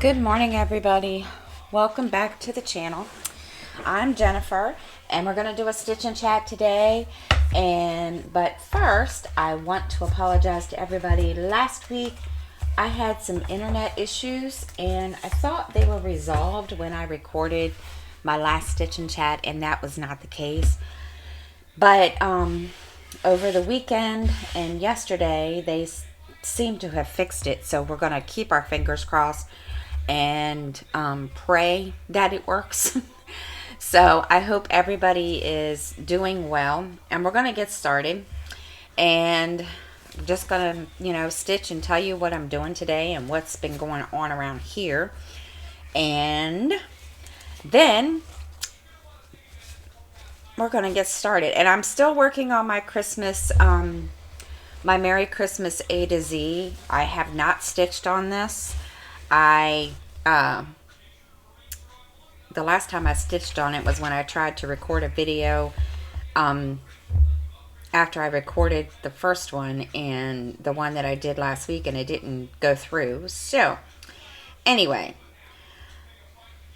Good morning, everybody. Welcome back to the channel. I'm Jennifer, and we're going to do a stitch and chat today. But first, I want to apologize to everybody. Last week, I had some internet issues, and I thought they were resolved when I recorded my last stitch and chat, and that was not the case. But over the weekend and yesterday, they seem to have fixed it, so we're going to keep our fingers crossed and pray that it works. So I hope everybody is doing well, and we're going to get started. And I'm just going to, stitch and tell you what I'm doing today and what's been going on around here. And then we're going to get started. And I'm still working on my Christmas, my Merry Christmas A to Z. I have not stitched on this. The last time I stitched on it was when I tried to record a video after I recorded the first one and the one that I did last week, and it didn't go through. So anyway,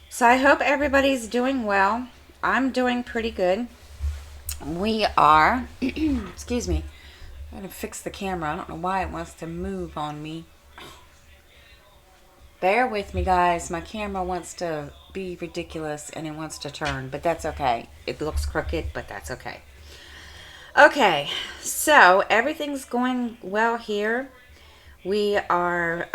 so I hope everybody's doing well. I'm doing pretty good. We are excuse me, I'm gonna fix the camera. I don't know why it wants to move on me. Bear with me, guys. My camera wants to be ridiculous and it wants to turn, but that's okay. It looks crooked, but that's okay. Okay, so everything's going well here. We are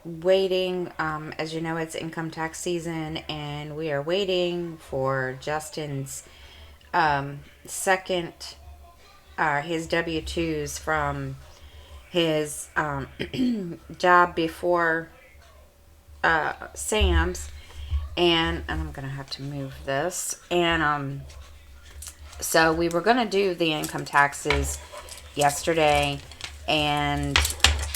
waiting. As you know, it's income tax season, and we are waiting for Justin's his W-2s from his job before Sam's, and I'm gonna have to move this. And so we were gonna do the income taxes yesterday, and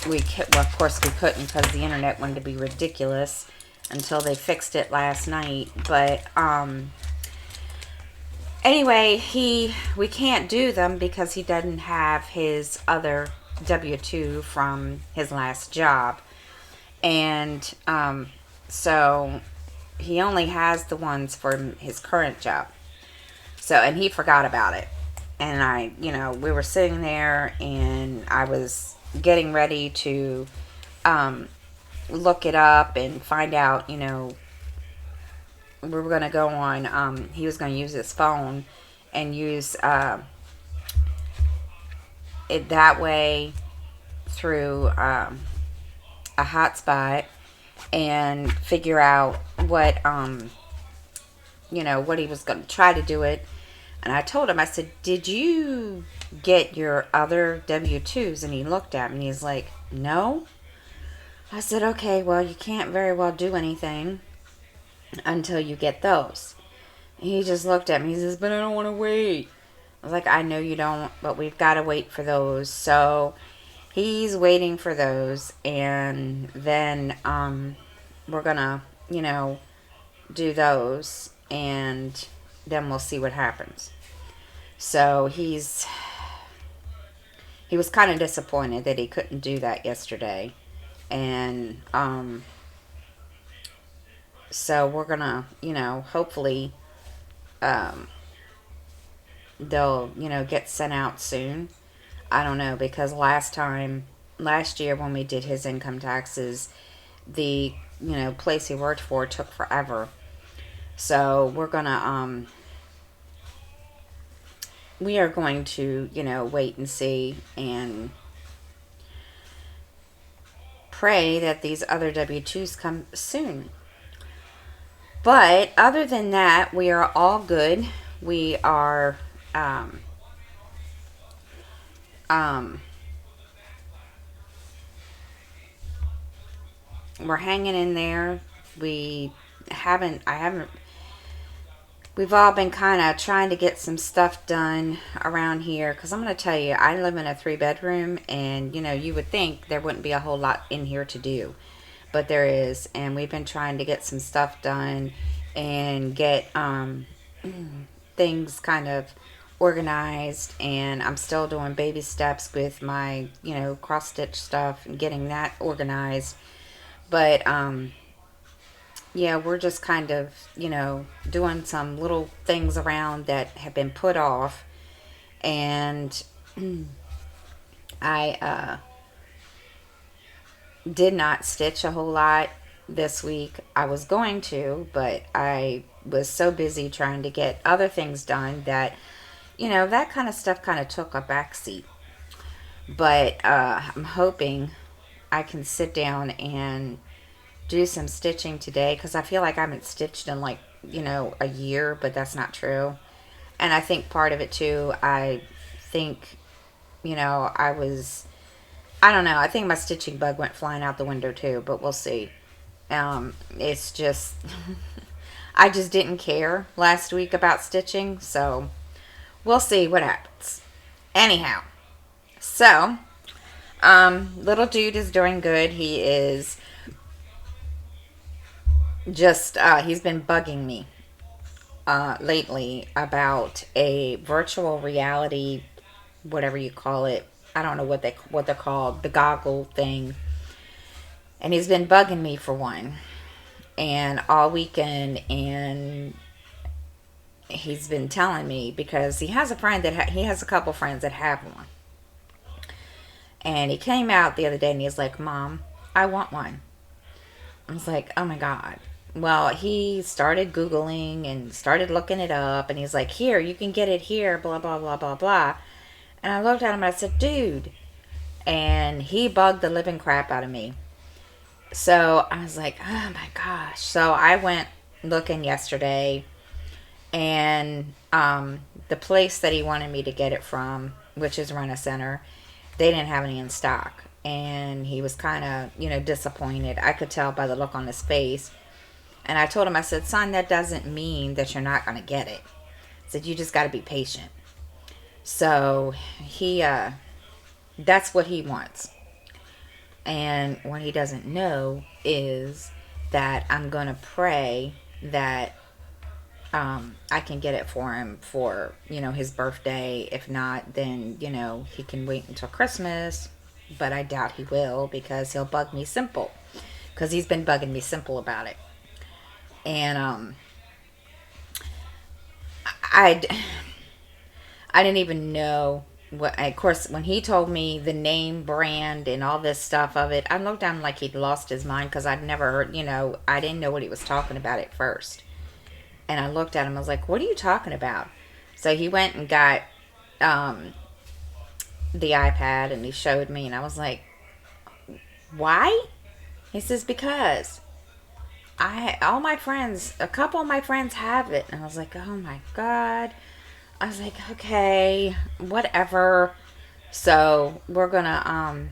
well, of course we couldn't because the internet wanted to be ridiculous until they fixed it last night. But anyway, we can't do them because he doesn't have his other W-2 from his last job, and so he only has the ones for his current job. So, and he forgot about it, and we were sitting there, and I was getting ready to look it up and find out, we were going to go on, he was going to use his phone and use it that way through a hotspot and figure out what what he was going to try to do it. And I told him, I said, did you get your other W-2s? And he looked at me and he's like, no. I said, okay, well, you can't very well do anything until you get those. And he just looked at me. He says, but I don't want to wait. I was like, I know you don't, but we've got to wait for those. So he's waiting for those, and then we're gonna, do those, and then we'll see what happens. So he was kind of disappointed that he couldn't do that yesterday, and so we're gonna, hopefully they'll, get sent out soon. I don't know, because last year when we did his income taxes, the, place he worked for took forever. So we're gonna, we are going to, wait and see and pray that these other W-2s come soon. But other than that, we are all good. We are we're hanging in there. We've all been kind of trying to get some stuff done around here, because I'm going to tell you, I live in a 3-bedroom, and you would think there wouldn't be a whole lot in here to do, but there is. And we've been trying to get some stuff done and get things kind of organized, and I'm still doing baby steps with my, cross stitch stuff and getting that organized. But yeah, we're just kind of, doing some little things around that have been put off. And I did not stitch a whole lot this week. I was going to, but I was so busy trying to get other things done that, that kind of stuff kind of took a backseat. But I'm hoping I can sit down and do some stitching today, because I feel like I haven't stitched in like, a year, but that's not true. And I think part of it too, I think, I don't know, I think my stitching bug went flying out the window too, but we'll see. It's just, I just didn't care last week about stitching, so we'll see what happens. Anyhow, so, little dude is doing good. He is just, he's been bugging me lately about a virtual reality, whatever you call it. I don't know what they're called, the goggle thing. And he's been bugging me for one, and all weekend, and he's been telling me, because he has a friend that he has a couple friends that have one. And he came out the other day and he's like, "Mom, I want one." I was like, "Oh my God." Well, he started Googling and started looking it up, and he's like, "Here, you can get it here, blah, blah, blah, blah, blah." And I looked at him and I said, "Dude." And he bugged the living crap out of me. So I was like, oh my gosh. So I went looking yesterday, and the place that he wanted me to get it from, which is Rent-A-Center, they didn't have any in stock. And he was kind of, disappointed. I could tell by the look on his face. And I told him, I said, "Son, that doesn't mean that you're not going to get it." I said, "You just got to be patient." So he, that's what he wants. And what he doesn't know is that I'm going to pray that I can get it for him for, his birthday. If not, then, he can wait until Christmas. But I doubt he will, because he'll bug me simple. Because he's been bugging me simple about it. And I didn't even know what. Of course, when he told me the name, brand, and all this stuff of it, I looked at him like he'd lost his mind, because I'd never heard, I didn't know what he was talking about at first. And I looked at him, I was like, "What are you talking about?" So he went and got the iPad, and he showed me, and I was like, "Why?" He says, "Because a couple of my friends have it." And I was like, "Oh my God." I was like, "Okay, whatever." So we're gonna,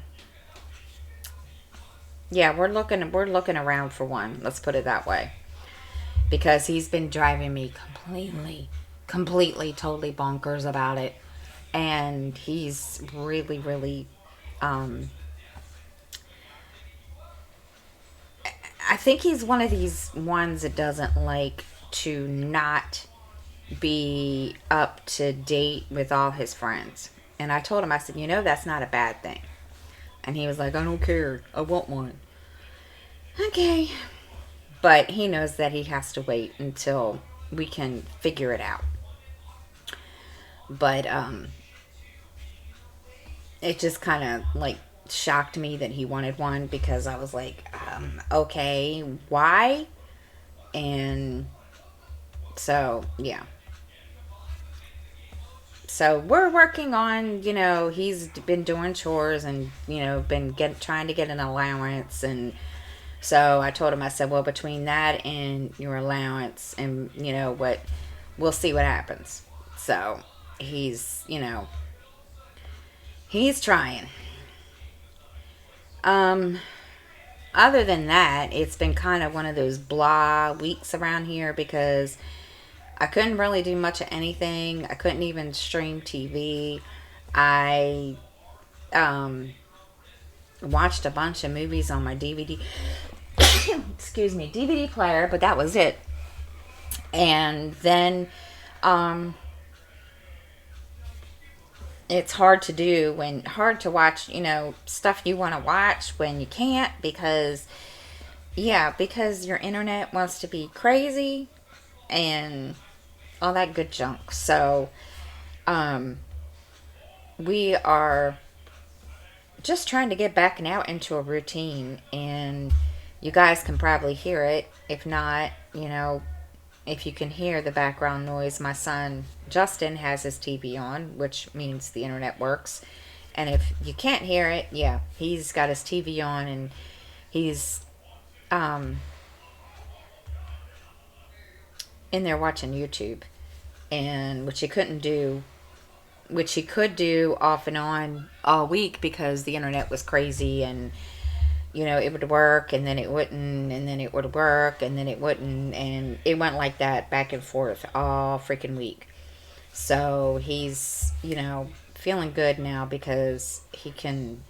yeah, we're looking around for one. Let's put it that way, because he's been driving me completely, totally bonkers about it, and he's really, really, I think he's one of these ones that doesn't like to not be up to date with all his friends. And I told him, I said, "That's not a bad thing." And he was like, "I don't care. I want one." Okay. But he knows that he has to wait until we can figure it out. But it just kind of like shocked me that he wanted one, because I was like, okay, why? And so, yeah. So we're working on, he's been doing chores, and, been trying to get an allowance. And so I told him, I said, "Well, between that and your allowance and, what, we'll see what happens." So he's, he's trying. Other than that, it's been kind of one of those blah weeks around here, because I couldn't really do much of anything. I couldn't even stream TV. I watched a bunch of movies on my DVD excuse me, DVD player, but that was it. And then it's hard to do hard to watch, stuff you want to watch when you can't because your internet wants to be crazy and all that good junk. So, we are just trying to get back now into a routine, and you guys can probably hear it. If not, if you can hear the background noise, my son Justin has his TV on, which means the internet works. And if you can't hear it, yeah, he's got his TV on, and he's in there watching YouTube, and which he could do off and on all week because the internet was crazy, and it would work and then it wouldn't, and then it would work and then it wouldn't, and it went like that back and forth all freaking week. So he's, feeling good now because he can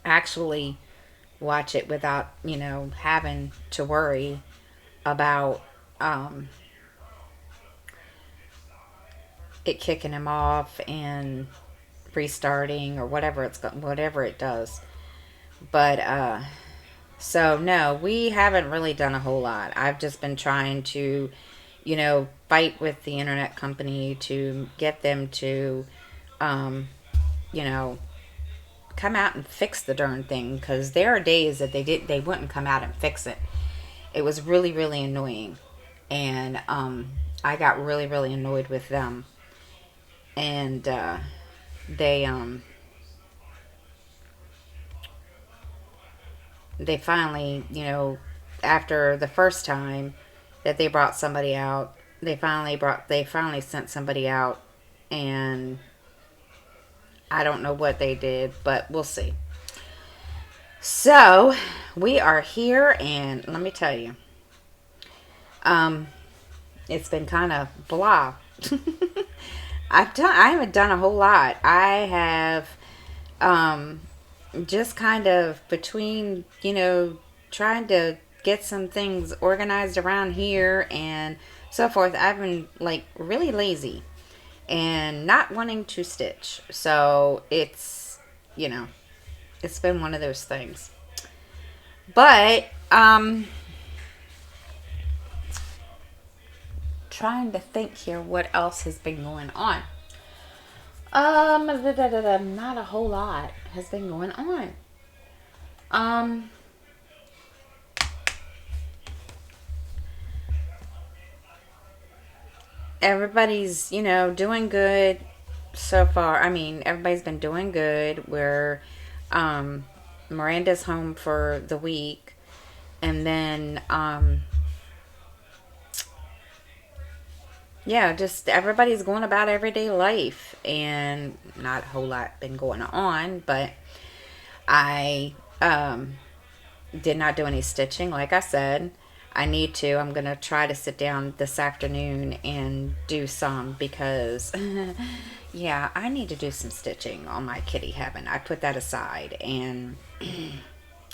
actually watch it without, having to worry about it kicking him off and restarting or whatever it does. But so no, we haven't really done a whole lot. I've just been trying to, fight with the internet company to get them to, come out and fix the darn thing, because there are days that they wouldn't come out and fix it. It was really, really annoying, and I got really, really annoyed with them, and they finally, after the first time that they brought somebody out, they finally sent somebody out, and I don't know what they did, but we'll see. So we are here, and let me tell you, it's been kind of blah. I haven't done a whole lot. I have just kind of between, trying to get some things organized around here and so forth. I've been like really lazy and not wanting to stitch. So it's, it's been one of those things. But trying to think here what else has been going on. Not a whole lot has been going on. Everybody's, doing good so far. I mean, everybody's been doing good. We're, Miranda's home for the week, and then, yeah, just everybody's going about everyday life, and not a whole lot been going on, but I did not do any stitching, like I said. I need to. I'm going to try to sit down this afternoon and do some, because, yeah, I need to do some stitching on my kitty heaven. I put that aside, and,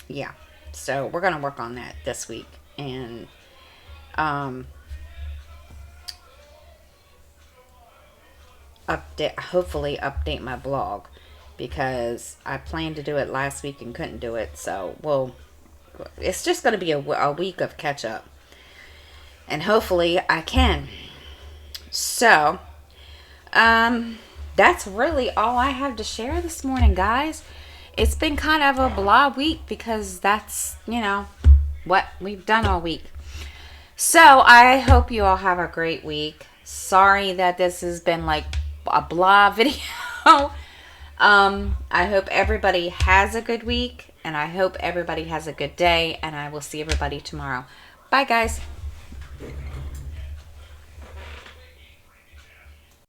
yeah, so we're going to work on that this week, and, hopefully update my blog, because I planned to do it last week and couldn't do it. So, well, it's just going to be a week of catch up, and hopefully I can. So, that's really all I have to share this morning, guys. It's been kind of a blah week, because that's, what we've done all week. So I hope you all have a great week. Sorry that this has been like a blah video. I hope everybody has a good week, and I hope everybody has a good day, and I will see everybody tomorrow. Bye, guys.